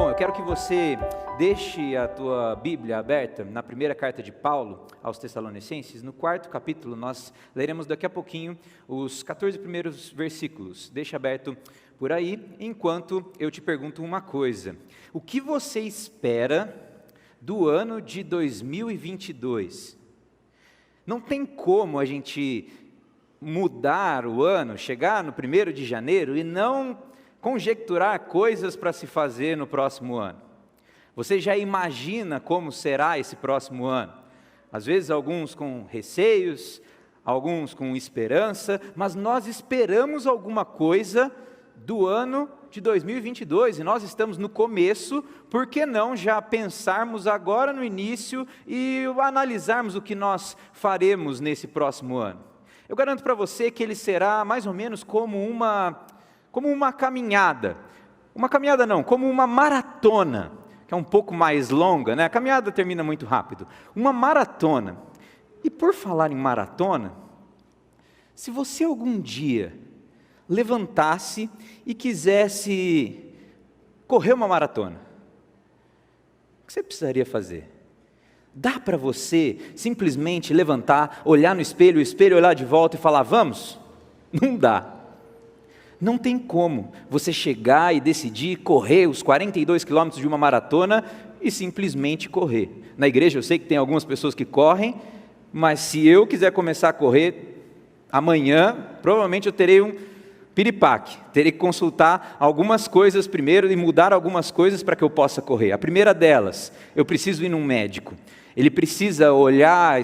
Bom, eu quero que você deixe a tua Bíblia aberta na primeira carta de Paulo aos Tessalonicenses, no 4º capítulo. Nós leremos daqui a pouquinho os 14 primeiros versículos. Deixa aberto por aí, enquanto eu te pergunto uma coisa. O que você espera do ano de 2022? Não tem como a gente mudar o ano, chegar no 1º de janeiro e não conjecturar coisas para se fazer no próximo ano. Você já imagina como será esse próximo ano? Às vezes alguns com receios, alguns com esperança, mas nós esperamos alguma coisa do ano de 2022 e nós estamos no começo, por que não já pensarmos agora no início e analisarmos o que nós faremos nesse próximo ano? Eu garanto para você que ele será mais ou menos como uma caminhada. Uma caminhada não, como uma maratona, que é um pouco mais longa, né? A caminhada termina muito rápido. Uma maratona. E por falar em maratona, se você algum dia levantasse e quisesse correr uma maratona, o que você precisaria fazer? Dá para você simplesmente levantar, olhar no espelho, o espelho olhar de volta e falar, vamos? Não dá. Não tem como você chegar e decidir correr os 42 quilômetros de uma maratona e simplesmente correr. Na igreja eu sei que tem algumas pessoas que correm, mas se eu quiser começar a correr amanhã, provavelmente eu terei um piripaque. Terei que consultar algumas coisas primeiro e mudar algumas coisas para que eu possa correr. A primeira delas, eu preciso ir num médico. Ele precisa olhar,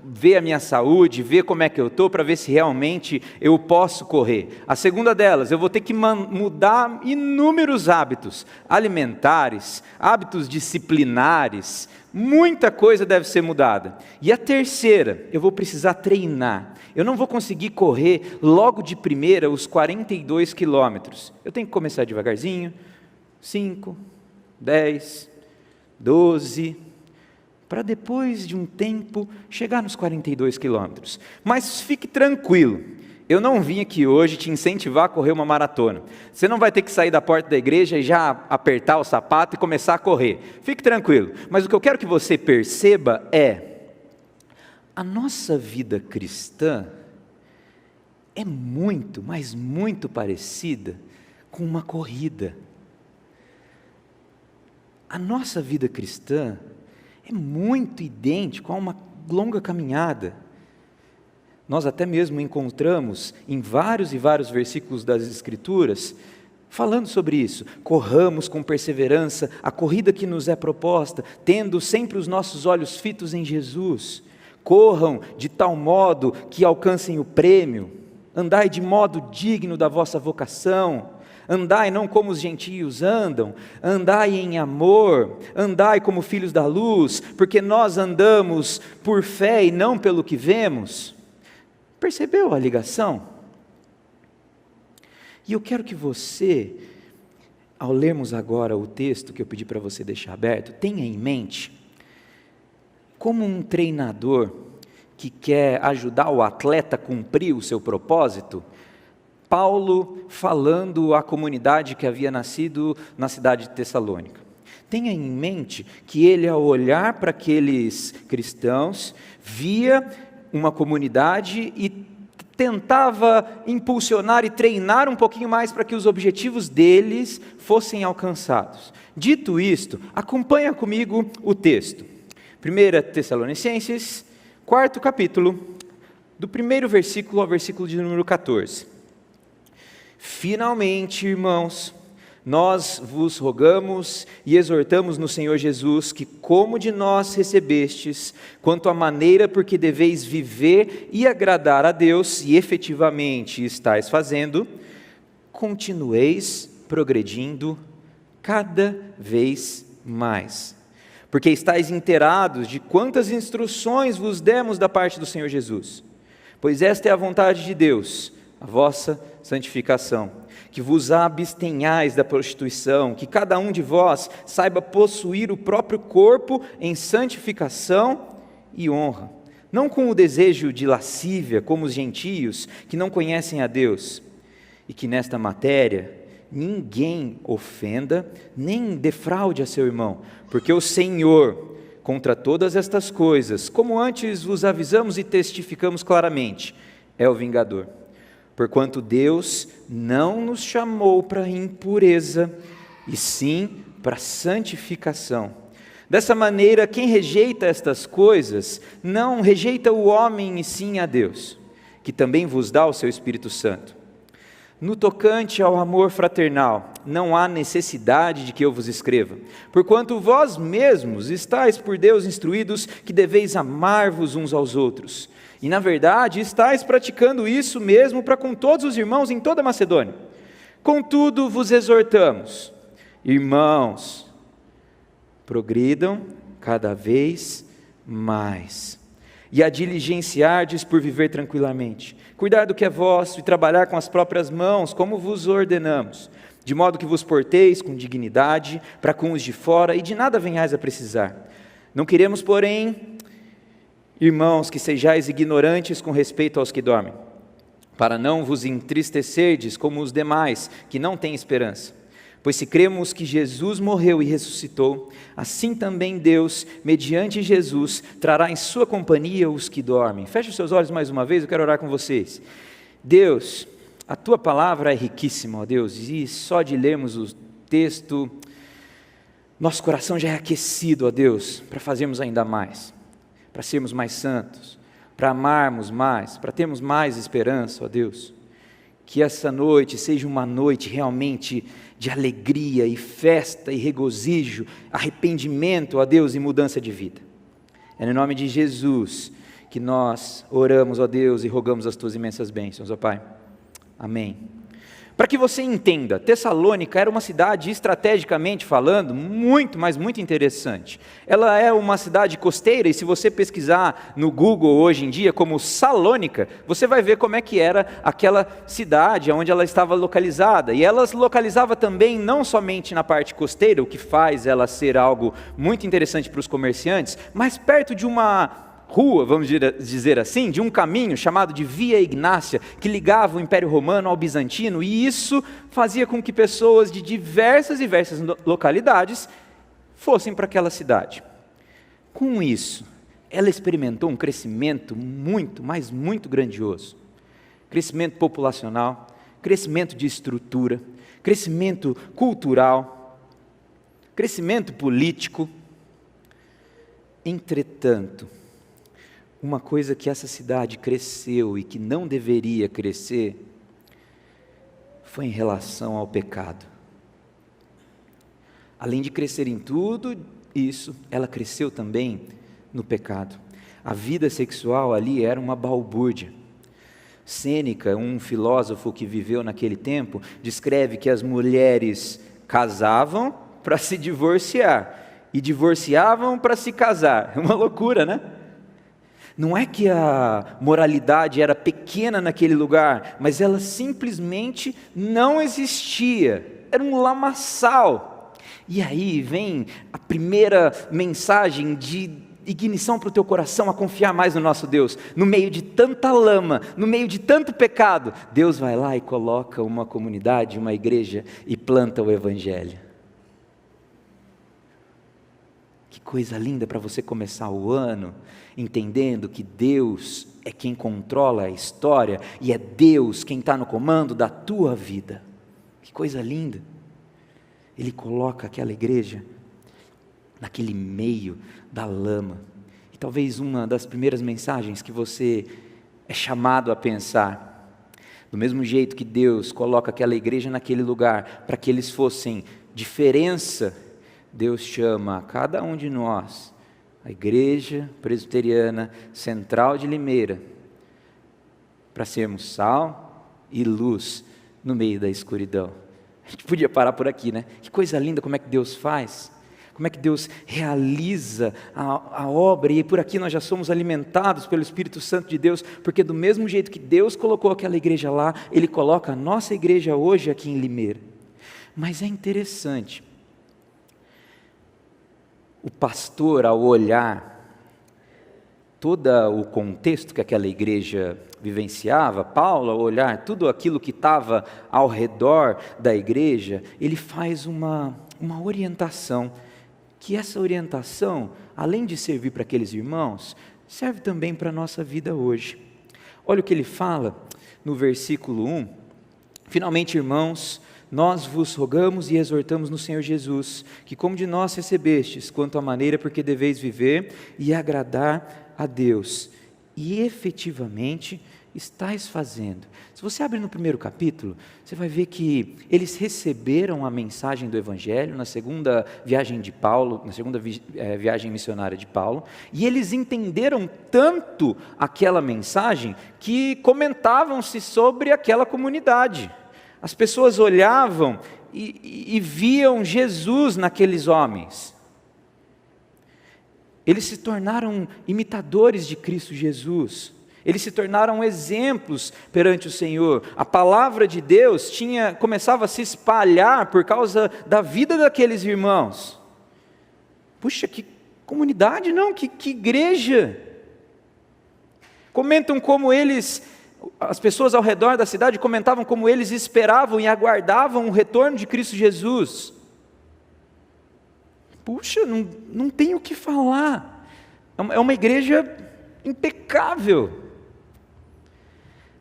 ver a minha saúde, ver como é que eu estou, para ver se realmente eu posso correr. A segunda delas, eu vou ter que mudar inúmeros hábitos alimentares, hábitos disciplinares, muita coisa deve ser mudada. E a terceira, eu vou precisar treinar. Eu não vou conseguir correr logo de primeira os 42 quilômetros. Eu tenho que começar devagarzinho, 5, 10, 12... para depois de um tempo chegar nos 42 quilômetros. Mas fique tranquilo, eu não vim aqui hoje te incentivar a correr uma maratona. Você não vai ter que sair da porta da igreja e já apertar o sapato e começar a correr. Fique tranquilo, mas o que eu quero que você perceba é, a nossa vida cristã é muito, mas muito parecida com uma corrida. A nossa vida cristã é muito idêntico a uma longa caminhada. Nós até mesmo encontramos em vários e vários versículos das Escrituras, falando sobre isso. Corramos com perseverança a corrida que nos é proposta, tendo sempre os nossos olhos fitos em Jesus. Corram de tal modo que alcancem o prêmio. Andai de modo digno da vossa vocação. Andai não como os gentios andam, andai em amor, andai como filhos da luz, porque nós andamos por fé e não pelo que vemos. Percebeu a ligação? E eu quero que você, ao lermos agora o texto que eu pedi para você deixar aberto, tenha em mente, como um treinador que quer ajudar o atleta a cumprir o seu propósito, Paulo falando à comunidade que havia nascido na cidade de Tessalônica. Tenha em mente que ele, ao olhar para aqueles cristãos, via uma comunidade e tentava impulsionar e treinar um pouquinho mais para que os objetivos deles fossem alcançados. Dito isto, acompanha comigo o texto. 1 Tessalonicenses, 4º capítulo, do 1º versículo ao versículo de número 14. Finalmente, irmãos, nós vos rogamos e exortamos no Senhor Jesus que, como de nós recebestes, quanto à maneira por que deveis viver e agradar a Deus, e efetivamente estáis fazendo, continueis progredindo cada vez mais. Porque estáis inteirados de quantas instruções vos demos da parte do Senhor Jesus. Pois esta é a vontade de Deus, a vossa santificação, que vos abstenhais da prostituição, que cada um de vós saiba possuir o próprio corpo em santificação e honra, não com o desejo de lascívia, como os gentios, que não conhecem a Deus, e que nesta matéria ninguém ofenda, nem defraude a seu irmão, porque o Senhor, contra todas estas coisas, como antes vos avisamos e testificamos claramente, é o vingador. Porquanto Deus não nos chamou para impureza, e sim para santificação. Dessa maneira, quem rejeita estas coisas, não rejeita o homem e sim a Deus, que também vos dá o seu Espírito Santo. No tocante ao amor fraternal, não há necessidade de que eu vos escreva, porquanto vós mesmos estáis por Deus instruídos que deveis amar-vos uns aos outros. E na verdade estáis praticando isso mesmo para com todos os irmãos em toda a Macedônia. Contudo vos exortamos, irmãos, progridam cada vez mais, e a diligenciardes por viver tranquilamente, cuidar do que é vosso e trabalhar com as próprias mãos, como vos ordenamos, de modo que vos porteis com dignidade para com os de fora e de nada venhais a precisar. Não queremos, porém, irmãos, que sejais ignorantes com respeito aos que dormem, para não vos entristecerdes como os demais, que não têm esperança. Pois se cremos que Jesus morreu e ressuscitou, assim também Deus, mediante Jesus, trará em sua companhia os que dormem. Feche os seus olhos mais uma vez, eu quero orar com vocês. Deus, a tua palavra é riquíssima, ó Deus, e só de lermos o texto, nosso coração já é aquecido, ó Deus, para fazermos ainda mais, para sermos mais santos, para amarmos mais, para termos mais esperança, ó Deus. Que essa noite seja uma noite realmente de alegria e festa e regozijo, arrependimento, ó Deus, e mudança de vida. É no nome de Jesus que nós oramos, ó Deus, e rogamos as tuas imensas bênçãos, ó Pai. Amém. Para que você entenda, Tessalônica era uma cidade, estrategicamente falando, muito, mas muito interessante. Ela é uma cidade costeira, e se você pesquisar no Google hoje em dia como Salônica, você vai ver como é que era aquela cidade, onde ela estava localizada. E ela se localizava também não somente na parte costeira, o que faz ela ser algo muito interessante para os comerciantes, mas perto de uma rua, vamos dizer assim, de um caminho chamado de Via Ignácia, que ligava o Império Romano ao Bizantino, e isso fazia com que pessoas de diversas localidades fossem para aquela cidade. Com isso, ela experimentou um crescimento muito, mas muito grandioso. Crescimento populacional, crescimento de estrutura, crescimento cultural, crescimento político. Entretanto, uma coisa que essa cidade cresceu e que não deveria crescer, foi em relação ao pecado. Além de crescer em tudo isso, ela cresceu também no pecado. A vida sexual ali era uma balbúrdia. Sêneca, um filósofo que viveu naquele tempo, descreve que as mulheres casavam para se divorciar, e divorciavam para se casar. É uma loucura, né? Não é que a moralidade era pequena naquele lugar, mas ela simplesmente não existia, era um lamaçal. E aí vem a primeira mensagem de ignição para o teu coração a confiar mais no nosso Deus. No meio de tanta lama, no meio de tanto pecado, Deus vai lá e coloca uma comunidade, uma igreja e planta o Evangelho. Que coisa linda para você começar o ano, entendendo que Deus é quem controla a história, e é Deus quem está no comando da tua vida. Que coisa linda. Ele coloca aquela igreja naquele meio da lama, e talvez uma das primeiras mensagens que você é chamado a pensar, do mesmo jeito que Deus coloca aquela igreja naquele lugar, para que eles fossem diferença, Deus chama a cada um de nós, a Igreja Presbiteriana Central de Limeira, para sermos sal e luz no meio da escuridão. A gente podia parar por aqui, né? Que coisa linda, como é que Deus faz, como é que Deus realiza a obra, e por aqui nós já somos alimentados pelo Espírito Santo de Deus, porque do mesmo jeito que Deus colocou aquela igreja lá, Ele coloca a nossa igreja hoje aqui em Limeira. Mas é interessante, o pastor, ao olhar todo o contexto que aquela igreja vivenciava, Paulo, ao olhar tudo aquilo que estava ao redor da igreja, ele faz uma orientação, que essa orientação, além de servir para aqueles irmãos, serve também para a nossa vida hoje. Olha o que ele fala no versículo 1: finalmente, irmãos, nós vos rogamos e exortamos no Senhor Jesus, que como de nós recebestes, quanto à maneira porque deveis viver e agradar a Deus, e efetivamente estáis fazendo. Se você abrir no primeiro capítulo, você vai ver que eles receberam a mensagem do Evangelho na segunda viagem de Paulo, na segunda viagem missionária de Paulo, e eles entenderam tanto aquela mensagem que comentavam-se sobre aquela comunidade. As pessoas olhavam e viam Jesus naqueles homens. Eles se tornaram imitadores de Cristo Jesus. Eles se tornaram exemplos perante o Senhor. A palavra de Deus começava a se espalhar por causa da vida daqueles irmãos. Puxa, que comunidade, não, que igreja. Comentam como as pessoas ao redor da cidade comentavam como eles esperavam e aguardavam o retorno de Cristo Jesus. Puxa, não tem o que falar. É uma igreja impecável.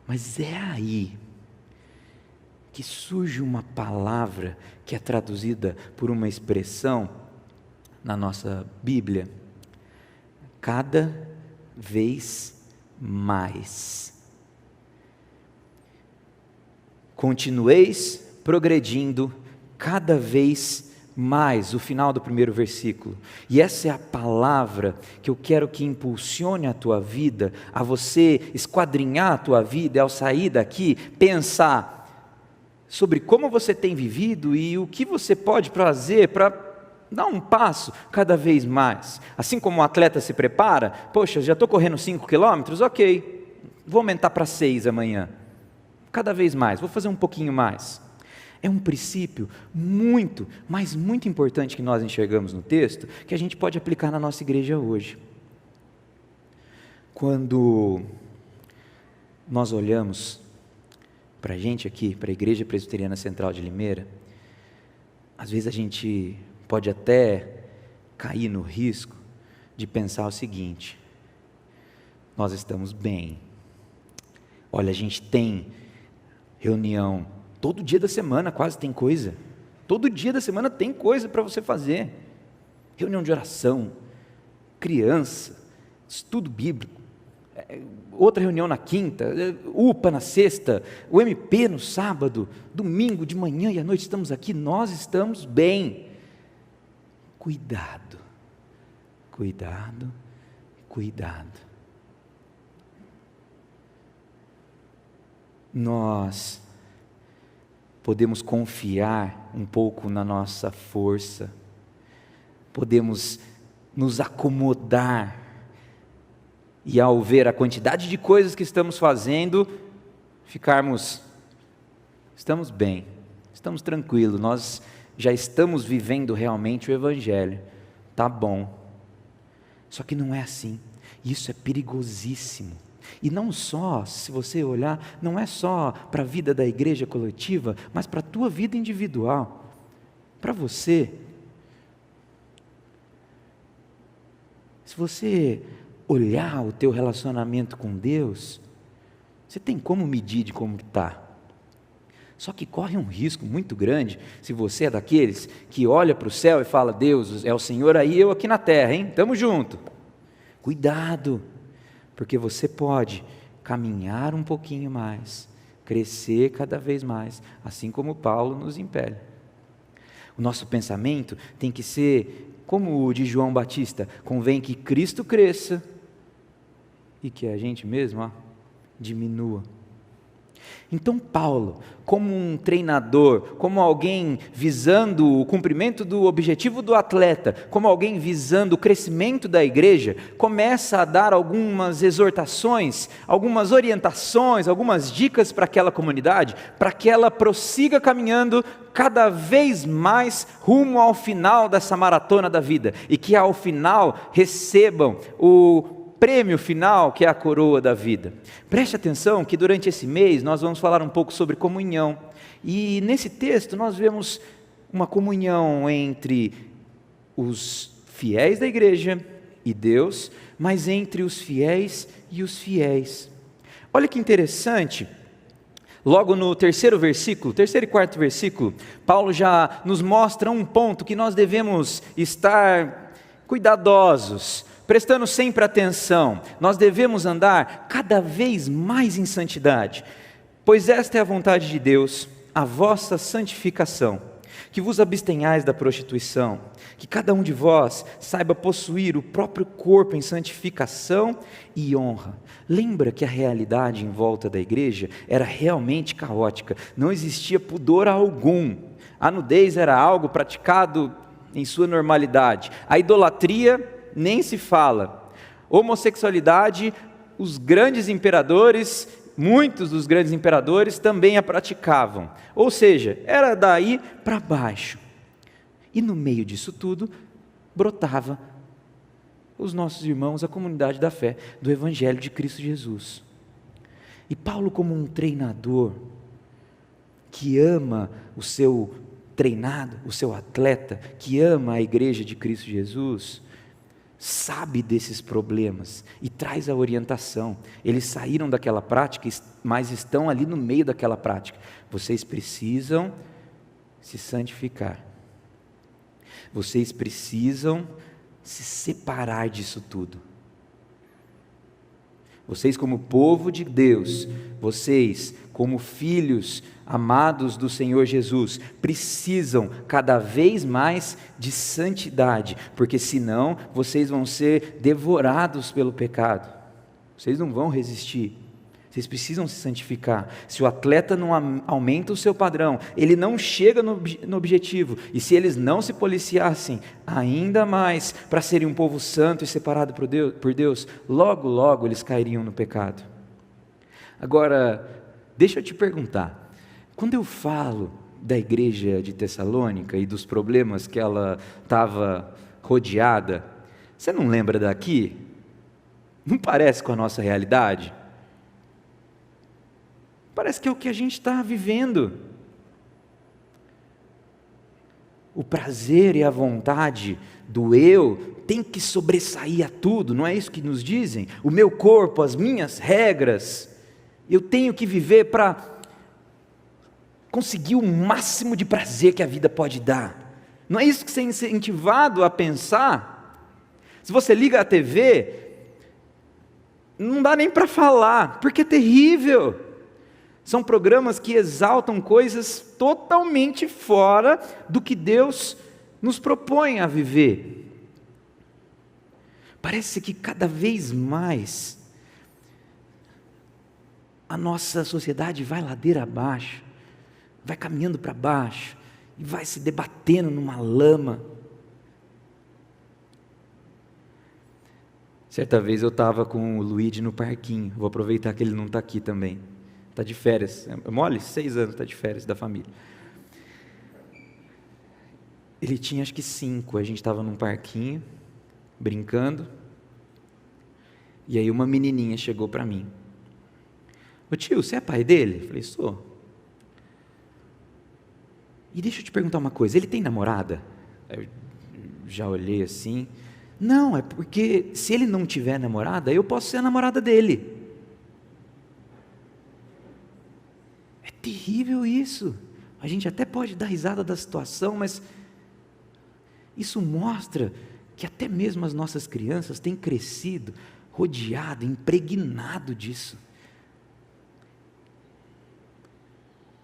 Mas é aí que surge uma palavra que é traduzida por uma expressão na nossa Bíblia: cada vez mais. Continueis progredindo cada vez mais, o final do primeiro versículo. E essa é a palavra que eu quero que impulsione a tua vida, a você esquadrinhar a tua vida, e ao sair daqui, pensar sobre como você tem vivido e o que você pode fazer para dar um passo cada vez mais. Assim como um atleta se prepara, poxa, já estou correndo 5 quilômetros, ok, vou aumentar para 6 amanhã, cada vez mais, vou fazer um pouquinho mais. É um princípio muito, mas muito importante que nós enxergamos no texto, que a gente pode aplicar na nossa igreja hoje. Quando nós olhamos para a gente aqui, para a Igreja Presbiteriana Central de Limeira, às vezes a gente pode até cair no risco de pensar o seguinte: nós estamos bem. Olha, a gente tem reunião todo dia da semana, quase tem coisa. Todo dia da semana tem coisa para você fazer. Reunião de oração, criança, estudo bíblico, outra reunião na quinta, UPA na sexta, o MP no sábado, domingo de manhã e à noite estamos aqui, nós estamos bem. Cuidado, cuidado, cuidado. Nós podemos confiar um pouco na nossa força, podemos nos acomodar, e ao ver a quantidade de coisas que estamos fazendo, estamos bem, estamos tranquilos, nós já estamos vivendo realmente o Evangelho, tá bom. Só que não é assim, isso é perigosíssimo. E não só, se você olhar, não é só para a vida da igreja coletiva, mas para a tua vida individual, para você. Se você olhar o teu relacionamento com Deus, você tem como medir de como está. Só que corre um risco muito grande, se você é daqueles que olha para o céu e fala: Deus, é o Senhor aí, eu aqui na terra, hein? Estamos juntos. Cuidado, porque você pode caminhar um pouquinho mais, crescer cada vez mais, assim como Paulo nos impele. O nosso pensamento tem que ser como o de João Batista: convém que Cristo cresça e que a gente mesmo diminua. Então Paulo, como um treinador, como alguém visando o cumprimento do objetivo do atleta, como alguém visando o crescimento da igreja, começa a dar algumas exortações, algumas orientações, algumas dicas para aquela comunidade, para que ela prossiga caminhando cada vez mais rumo ao final dessa maratona da vida, e que ao final recebam o prêmio final, que é a coroa da vida. Preste atenção que durante esse mês nós vamos falar um pouco sobre comunhão. E nesse texto nós vemos uma comunhão entre os fiéis da igreja e Deus, mas entre os fiéis e os fiéis. Olha que interessante, logo no terceiro e quarto versículo, Paulo já nos mostra um ponto que nós devemos estar cuidadosos, prestando sempre atenção. Nós devemos andar cada vez mais em santidade, pois esta é a vontade de Deus, a vossa santificação, que vos abstenhais da prostituição, que cada um de vós saiba possuir o próprio corpo em santificação e honra. Lembra que a realidade em volta da igreja era realmente caótica, não existia pudor algum, a nudez era algo praticado em sua normalidade, a idolatria nem se fala, homossexualidade, os grandes imperadores, muitos dos grandes imperadores também a praticavam, ou seja, era daí para baixo. E no meio disso tudo, brotava os nossos irmãos, a comunidade da fé, do Evangelho de Cristo Jesus. E Paulo, como um treinador, que ama o seu treinado, o seu atleta, que ama a igreja de Cristo Jesus, sabe desses problemas e traz a orientação. Eles saíram daquela prática, mas estão ali no meio daquela prática. Vocês precisam se santificar. Vocês precisam se separar disso tudo. Vocês como povo de Deus, vocês como filhos amados do Senhor Jesus, precisam cada vez mais de santidade, porque senão vocês vão ser devorados pelo pecado, vocês não vão resistir, vocês precisam se santificar. Se o atleta não aumenta o seu padrão, ele não chega no objetivo, e se eles não se policiassem ainda mais para serem um povo santo e separado por Deus, logo logo eles cairiam no pecado. Agora, deixa eu te perguntar, quando eu falo da igreja de Tessalônica e dos problemas que ela estava rodeada, você não lembra daqui? Não parece com a nossa realidade? Parece que é o que a gente está vivendo. O prazer e a vontade do eu tem que sobressair a tudo, não é isso que nos dizem? O meu corpo, as minhas regras, eu tenho que viver para conseguir o máximo de prazer que a vida pode dar. Não é isso que você é incentivado a pensar? Se você liga a TV, não dá nem para falar, porque é terrível. São programas que exaltam coisas totalmente fora do que Deus nos propõe a viver. Parece que cada vez mais a nossa sociedade vai ladeira abaixo, vai caminhando para baixo, e vai se debatendo numa lama. Certa vez eu estava com o Luigi no parquinho, vou aproveitar que ele não está aqui também, está de férias, mole, 6 anos, está de férias da família. Ele tinha acho que 5, a gente estava num parquinho, brincando, e aí uma menininha chegou para mim. Ô tio, você é pai dele? Eu falei, sou. E deixa eu te perguntar uma coisa, ele tem namorada? Eu já olhei assim, não, é porque se ele não tiver namorada, eu posso ser a namorada dele. É terrível isso, a gente até pode dar risada da situação, mas isso mostra que até mesmo as nossas crianças têm crescido, rodeado, impregnado disso.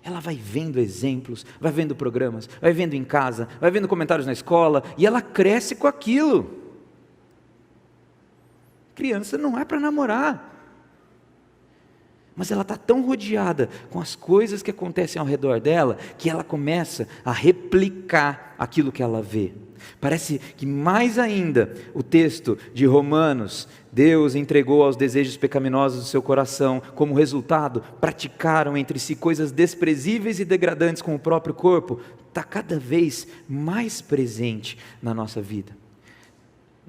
Ela vai vendo exemplos, vai vendo programas, vai vendo em casa, vai vendo comentários na escola, e ela cresce com aquilo. Criança não é para namorar, mas ela está tão rodeada com as coisas que acontecem ao redor dela, que ela começa a replicar aquilo que ela vê. Parece que mais ainda, o texto de Romanos, Deus entregou aos desejos pecaminosos do seu coração, como resultado, praticaram entre si coisas desprezíveis e degradantes com o próprio corpo, está cada vez mais presente na nossa vida.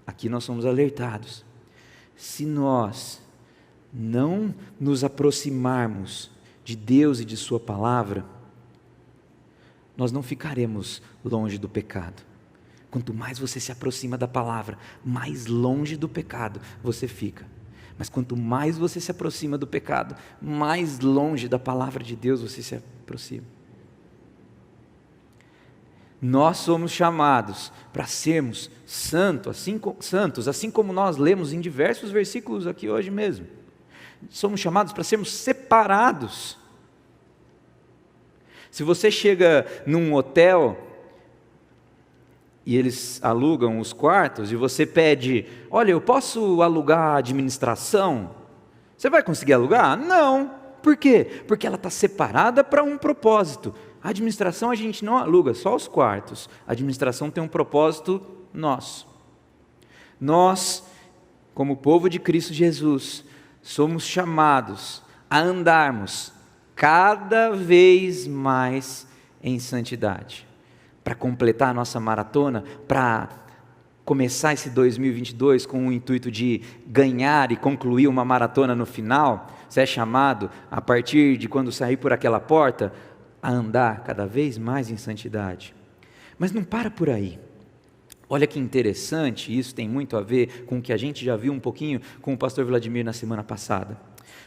Aqui nós somos alertados, se nós não nos aproximarmos de Deus e de sua palavra, nós não ficaremos longe do pecado. Quanto mais você se aproxima da palavra, mais longe do pecado você fica. Mas quanto mais você se aproxima do pecado, mais longe da palavra de Deus você se aproxima. Nós somos chamados para sermos santos, assim como nós lemos em diversos versículos aqui hoje mesmo. Somos chamados para sermos separados. Se você chega num hotel e eles alugam os quartos e você pede, olha, eu posso alugar a administração? Você vai conseguir alugar? Não. Por quê? Porque ela está separada para um propósito. A administração a gente não aluga, só os quartos. A administração tem um propósito nosso. Nós, como povo de Cristo Jesus, somos chamados a andarmos cada vez mais em santidade. Para completar a nossa maratona, para começar esse 2022 com o intuito de ganhar e concluir uma maratona no final, você é chamado, a partir de quando sair por aquela porta, a andar cada vez mais em santidade. Mas não para por aí. Olha que interessante, isso tem muito a ver com o que a gente já viu um pouquinho com o pastor Vladimir na semana passada.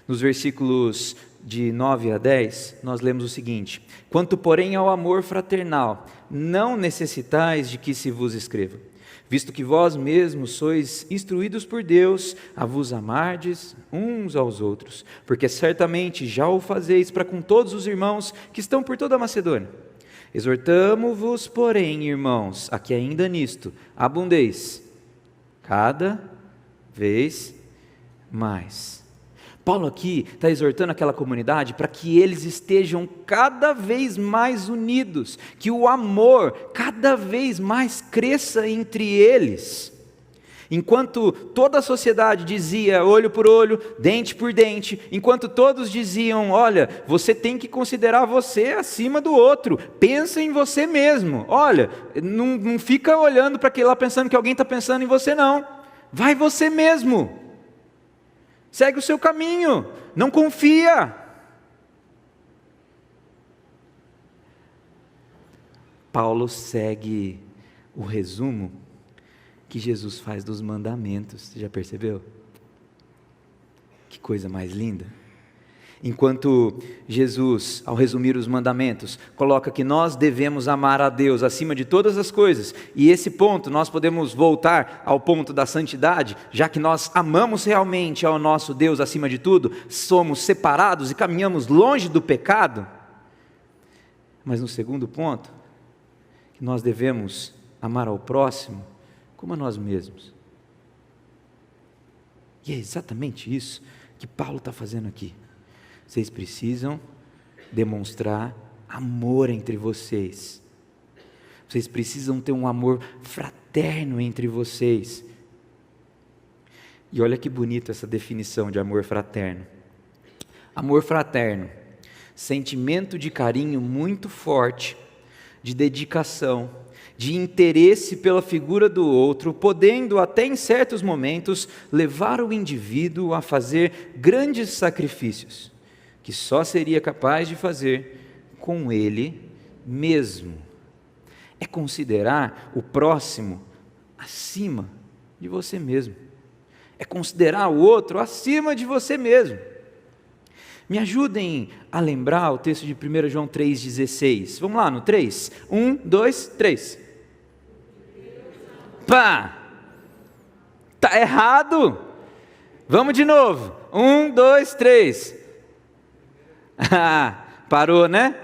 Nos versículos de 9 a 10, nós lemos o seguinte: quanto porém ao amor fraternal, não necessitais de que se vos escreva, visto que vós mesmos sois instruídos por Deus a vos amardes uns aos outros, porque certamente já o fazeis para com todos os irmãos que estão por toda a Macedônia. Exortamo-vos, porém, irmãos, a que ainda nisto abundeis, cada vez mais. Paulo aqui está exortando aquela comunidade para que eles estejam cada vez mais unidos, que o amor cada vez mais cresça entre eles. Enquanto toda a sociedade dizia olho por olho, dente por dente, enquanto todos diziam, olha, você tem que considerar você acima do outro, pensa em você mesmo, olha, não fica olhando para aquele lá pensando que alguém está pensando em você não, vai você mesmo. Segue o seu caminho, não confia. Paulo segue o resumo que Jesus faz dos mandamentos, você já percebeu? Que coisa mais linda. Enquanto Jesus, ao resumir os mandamentos, coloca que nós devemos amar a Deus acima de todas as coisas, e esse ponto nós podemos voltar ao ponto da santidade, já que nós amamos realmente ao nosso Deus acima de tudo, somos separados e caminhamos longe do pecado. Mas no segundo ponto, que nós devemos amar ao próximo como a nós mesmos. E é exatamente isso que Paulo está fazendo aqui. Vocês precisam demonstrar amor entre vocês. Vocês precisam ter um amor fraterno entre vocês. E olha que bonito essa definição de amor fraterno. Amor fraterno, sentimento de carinho muito forte, de dedicação, de interesse pela figura do outro, podendo até em certos momentos levar o indivíduo a fazer grandes sacrifícios, que só seria capaz de fazer com ele mesmo. É considerar o próximo acima de você mesmo. É considerar o outro acima de você mesmo. Me ajudem a lembrar o texto de 1 João 3,16. Vamos lá no 3? 1, 2, 3. Pá! Tá errado! Vamos de novo. 1, 2, 3. Parou, né?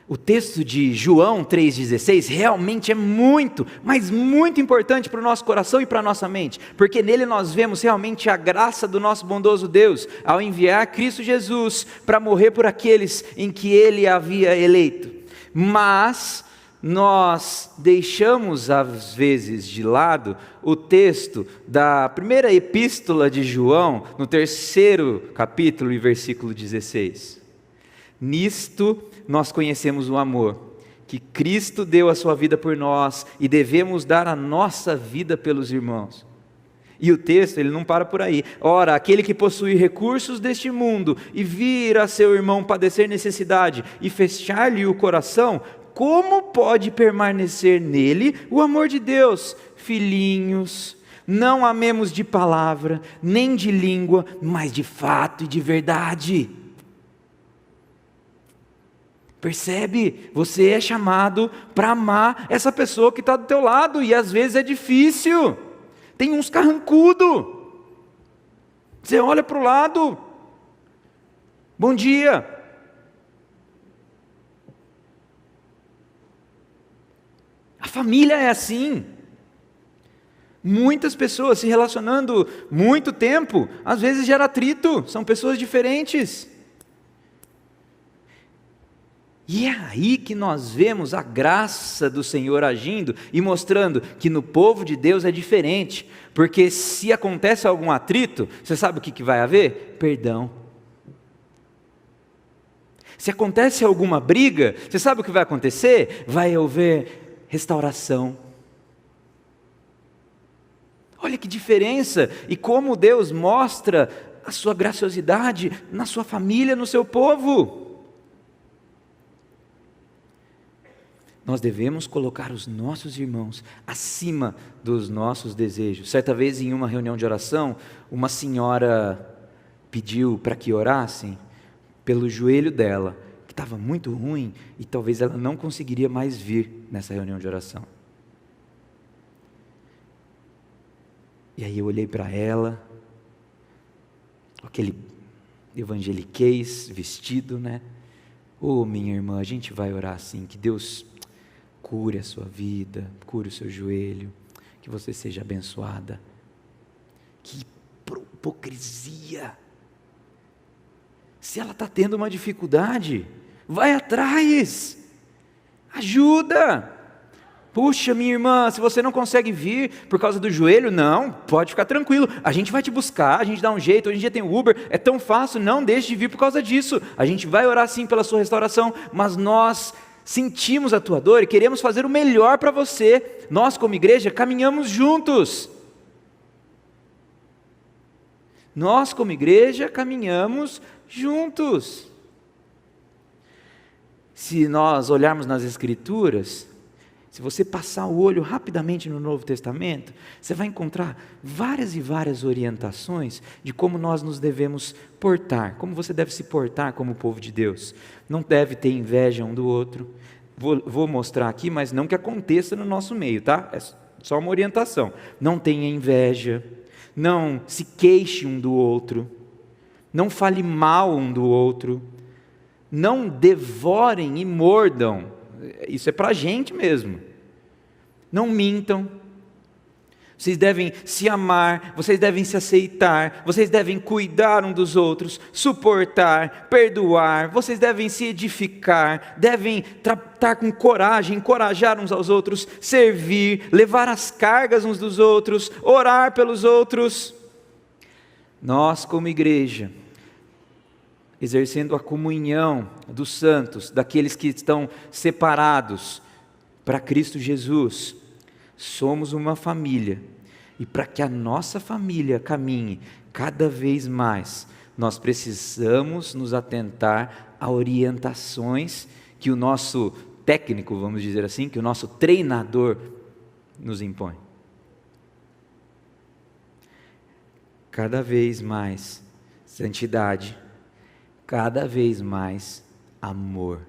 O texto de João 3,16 realmente é muito, mas muito importante para o nosso coração e para a nossa mente, porque nele nós vemos realmente a graça do nosso bondoso Deus, ao enviar Cristo Jesus para morrer por aqueles em que Ele havia eleito. Mas nós deixamos às vezes de lado o texto da primeira epístola de João, no 3º capítulo e versículo 16. Nisto nós conhecemos o amor, que Cristo deu a sua vida por nós e devemos dar a nossa vida pelos irmãos. E o texto, ele não para por aí. Ora, aquele que possui recursos deste mundo e vir a seu irmão padecer necessidade e fechar-lhe o coração, como pode permanecer nele o amor de Deus? Filhinhos, não amemos de palavra, nem de língua, mas de fato e de verdade. Percebe? Você é chamado para amar essa pessoa que está do teu lado, e às vezes é difícil. Tem uns carrancudos. Você olha para o lado. Bom dia. A família é assim. Muitas pessoas se relacionando muito tempo, às vezes gera atrito, são pessoas diferentes. E é aí que nós vemos a graça do Senhor agindo e mostrando que no povo de Deus é diferente, porque se acontece algum atrito, você sabe o que vai haver? Perdão. Se acontece alguma briga, você sabe o que vai acontecer? Vai haver restauração. Olha que diferença, e como Deus mostra a sua graciosidade na sua família, no seu povo. Nós devemos colocar os nossos irmãos acima dos nossos desejos. Certa vez, em uma reunião de oração, uma senhora pediu para que orassem pelo joelho dela, que estava muito ruim, e talvez ela não conseguiria mais vir nessa reunião de oração. E aí eu olhei para ela, aquele evangeliquez vestido, né? Minha irmã, a gente vai orar assim, que Deus cure a sua vida, cure o seu joelho, que você seja abençoada. Que hipocrisia! Se ela está tendo uma dificuldade, vai atrás, ajuda. Puxa, minha irmã, se você não consegue vir por causa do joelho, não, pode ficar tranquilo, a gente vai te buscar, a gente dá um jeito, hoje em dia tem o Uber, é tão fácil, não deixe de vir por causa disso, a gente vai orar sim pela sua restauração, mas nós sentimos a tua dor e queremos fazer o melhor para você. Nós como igreja caminhamos juntos. Nós como igreja caminhamos juntos. Se nós olharmos nas Escrituras, se você passar o olho rapidamente no Novo Testamento, você vai encontrar várias e várias orientações de como nós nos devemos portar, como você deve se portar como povo de Deus. Não deve ter inveja um do outro. Vou mostrar aqui, mas não que aconteça no nosso meio, tá? É só uma orientação. Não tenha inveja, não se queixe um do outro, não fale mal um do outro, não devorem e mordam. Isso é para a gente mesmo. Não mintam. Vocês devem se amar, vocês devem se aceitar, vocês devem cuidar um dos outros, suportar, perdoar, vocês devem se edificar, devem tratar com coragem, encorajar uns aos outros, servir, levar as cargas uns dos outros, orar pelos outros. Nós como igreja, exercendo a comunhão dos santos, daqueles que estão separados para Cristo Jesus, somos uma família, e para que a nossa família caminhe cada vez mais, nós precisamos nos atentar a orientações que o nosso técnico, vamos dizer assim, que o nosso treinador nos impõe. Cada vez mais santidade, cada vez mais amor.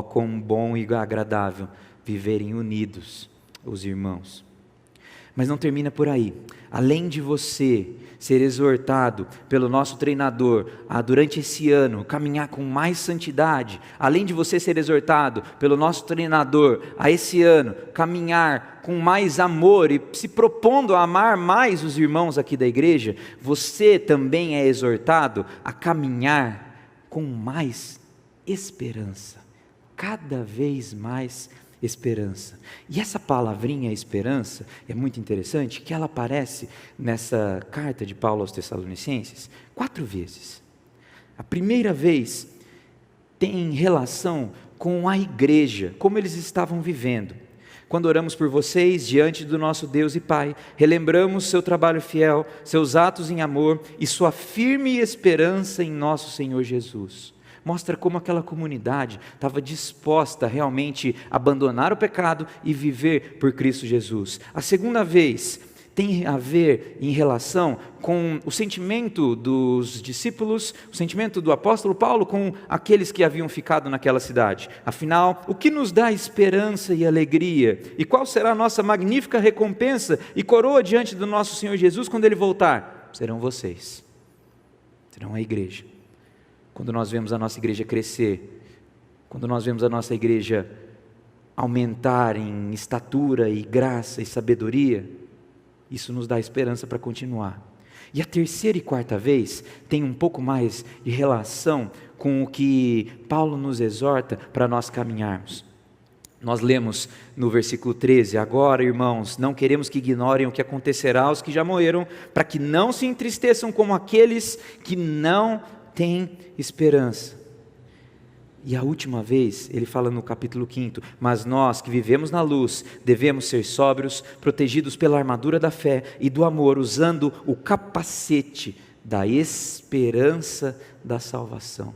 Quão bom e agradável viverem unidos os irmãos. Mas não termina por aí. Além de você ser exortado pelo nosso treinador a durante esse ano caminhar com mais santidade, além de você ser exortado pelo nosso treinador a esse ano caminhar com mais amor e se propondo a amar mais os irmãos aqui da igreja, você também é exortado a caminhar com mais esperança, cada vez mais esperança. E essa palavrinha esperança é muito interessante, que ela aparece nessa carta de Paulo aos Tessalonicenses 4 vezes. A primeira vez tem relação com a igreja, como eles estavam vivendo. Quando oramos por vocês diante do nosso Deus e Pai, relembramos seu trabalho fiel, seus atos em amor e sua firme esperança em nosso Senhor Jesus. Mostra como aquela comunidade estava disposta a realmente abandonar o pecado e viver por Cristo Jesus. A segunda vez tem a ver em relação com o sentimento dos discípulos, o sentimento do apóstolo Paulo com aqueles que haviam ficado naquela cidade. Afinal, o que nos dá esperança e alegria? E qual será a nossa magnífica recompensa e coroa diante do nosso Senhor Jesus quando Ele voltar? Serão vocês, serão a igreja. Quando nós vemos a nossa igreja crescer, quando nós vemos a nossa igreja aumentar em estatura e graça e sabedoria, isso nos dá esperança para continuar. E a terceira e quarta vez tem um pouco mais de relação com o que Paulo nos exorta para nós caminharmos. Nós lemos no versículo 13: agora, irmãos, não queremos que ignorem o que acontecerá aos que já morreram, para que não se entristeçam como aqueles que não têm esperança. E a última vez, ele fala no capítulo 5, mas nós que vivemos na luz, devemos ser sóbrios, protegidos pela armadura da fé e do amor, usando o capacete da esperança da salvação.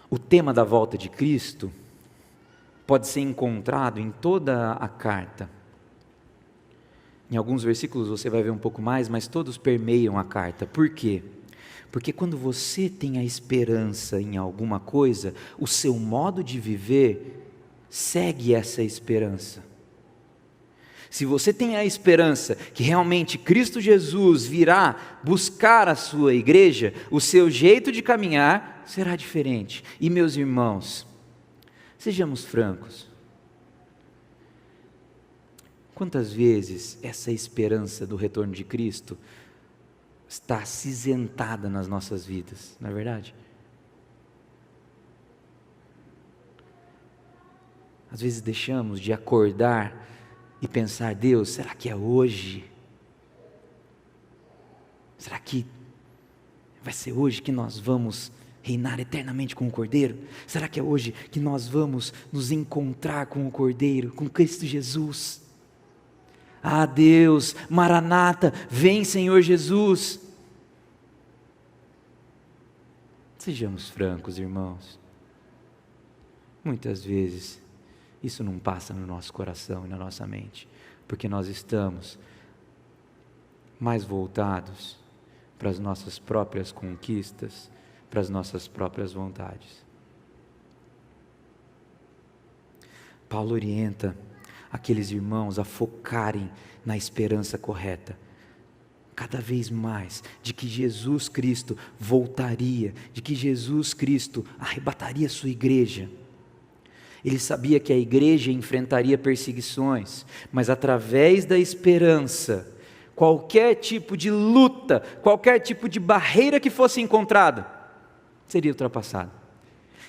O tema da volta de Cristo pode ser encontrado em toda a carta. Em alguns versículos você vai ver um pouco mais, mas todos permeiam a carta. Por quê? Porque quando você tem a esperança em alguma coisa, o seu modo de viver segue essa esperança. Se você tem a esperança que realmente Cristo Jesus virá buscar a sua igreja, o seu jeito de caminhar será diferente. E meus irmãos, sejamos francos. Quantas vezes essa esperança do retorno de Cristo está acinzentada nas nossas vidas, não é verdade? Às vezes deixamos de acordar e pensar: Deus, será que é hoje? Será que vai ser hoje que nós vamos reinar eternamente com o Cordeiro? Será que é hoje que nós vamos nos encontrar com o Cordeiro, com Cristo Jesus? Ah, Deus, Maranata, vem Senhor Jesus. Sejamos francos, irmãos. Muitas vezes isso não passa no nosso coração e na nossa mente, porque nós estamos mais voltados para as nossas próprias conquistas, para as nossas próprias vontades. Paulo orienta aqueles irmãos a focarem na esperança correta, cada vez mais, de que Jesus Cristo voltaria, de que Jesus Cristo arrebataria sua igreja. Ele sabia que a igreja enfrentaria perseguições, mas através da esperança, qualquer tipo de luta, qualquer tipo de barreira que fosse encontrada, seria ultrapassada.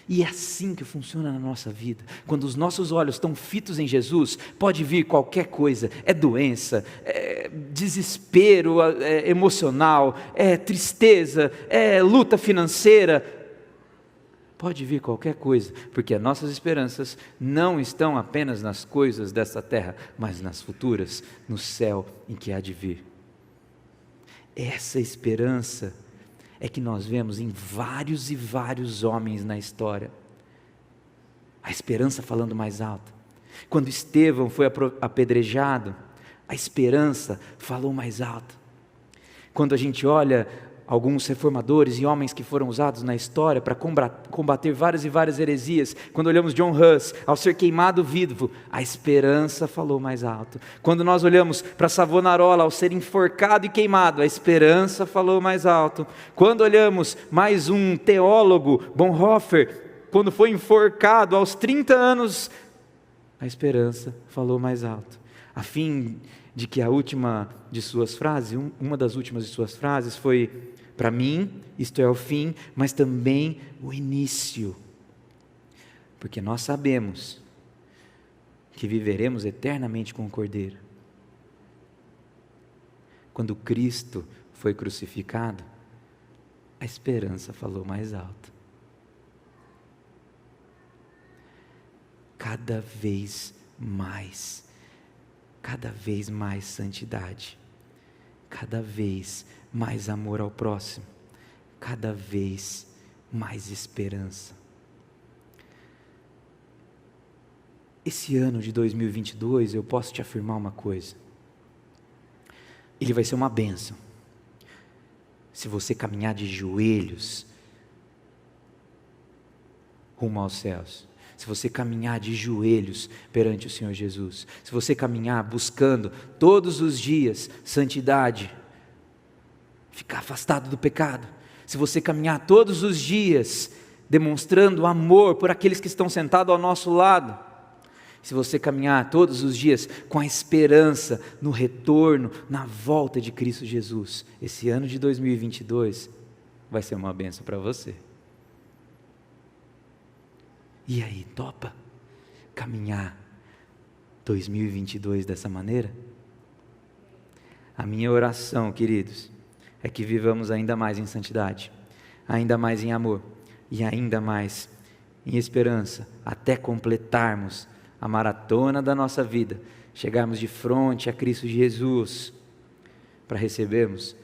E é assim que funciona na nossa vida. Quando os nossos olhos estão fitos em Jesus, pode vir qualquer coisa, é doença, é desespero emocional, é tristeza, é luta financeira, pode vir qualquer coisa, porque as nossas esperanças não estão apenas nas coisas desta terra, mas nas futuras, no céu em que há de vir. Essa esperança é que nós vemos em vários e vários homens na história. A esperança falando mais alto. Quando Estevão foi apedrejado, a esperança falou mais alto. Quando a gente olha alguns reformadores e homens que foram usados na história para combater várias e várias heresias, quando olhamos John Hus, ao ser queimado vivo, a esperança falou mais alto. Quando nós olhamos para Savonarola, ao ser enforcado e queimado, a esperança falou mais alto. Quando olhamos mais um teólogo, Bonhoeffer, quando foi enforcado aos 30 anos, a esperança falou mais alto, a fim de que a última de suas frases, uma das últimas de suas frases foi: para mim, isto é o fim, mas também o início. Porque nós sabemos que viveremos eternamente com o Cordeiro. Quando Cristo foi crucificado, a esperança falou mais alto. cada vez mais santidade, cada vez mais amor ao próximo, cada vez mais esperança. Esse ano de 2022, eu posso te afirmar uma coisa: ele vai ser uma bênção, se você caminhar de joelhos rumo aos céus, se você caminhar de joelhos perante o Senhor Jesus, se você caminhar buscando todos os dias santidade, ficar afastado do pecado, se você caminhar todos os dias demonstrando amor por aqueles que estão sentados ao nosso lado, se você caminhar todos os dias com a esperança no retorno, na volta de Cristo Jesus, esse ano de 2022 vai ser uma bênção para você. E aí, topa caminhar 2022 dessa maneira? A minha oração, queridos, é que vivamos ainda mais em santidade, ainda mais em amor e ainda mais em esperança, até completarmos a maratona da nossa vida, chegarmos de frente a Cristo Jesus, para recebermos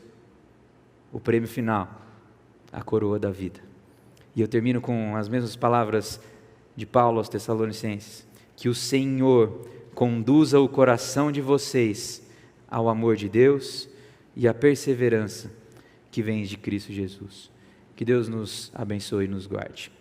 o prêmio final, a coroa da vida. E eu termino com as mesmas palavras de Paulo aos Tessalonicenses: que o Senhor conduza o coração de vocês ao amor de Deus e à perseverança que vem de Cristo Jesus. Que Deus nos abençoe e nos guarde.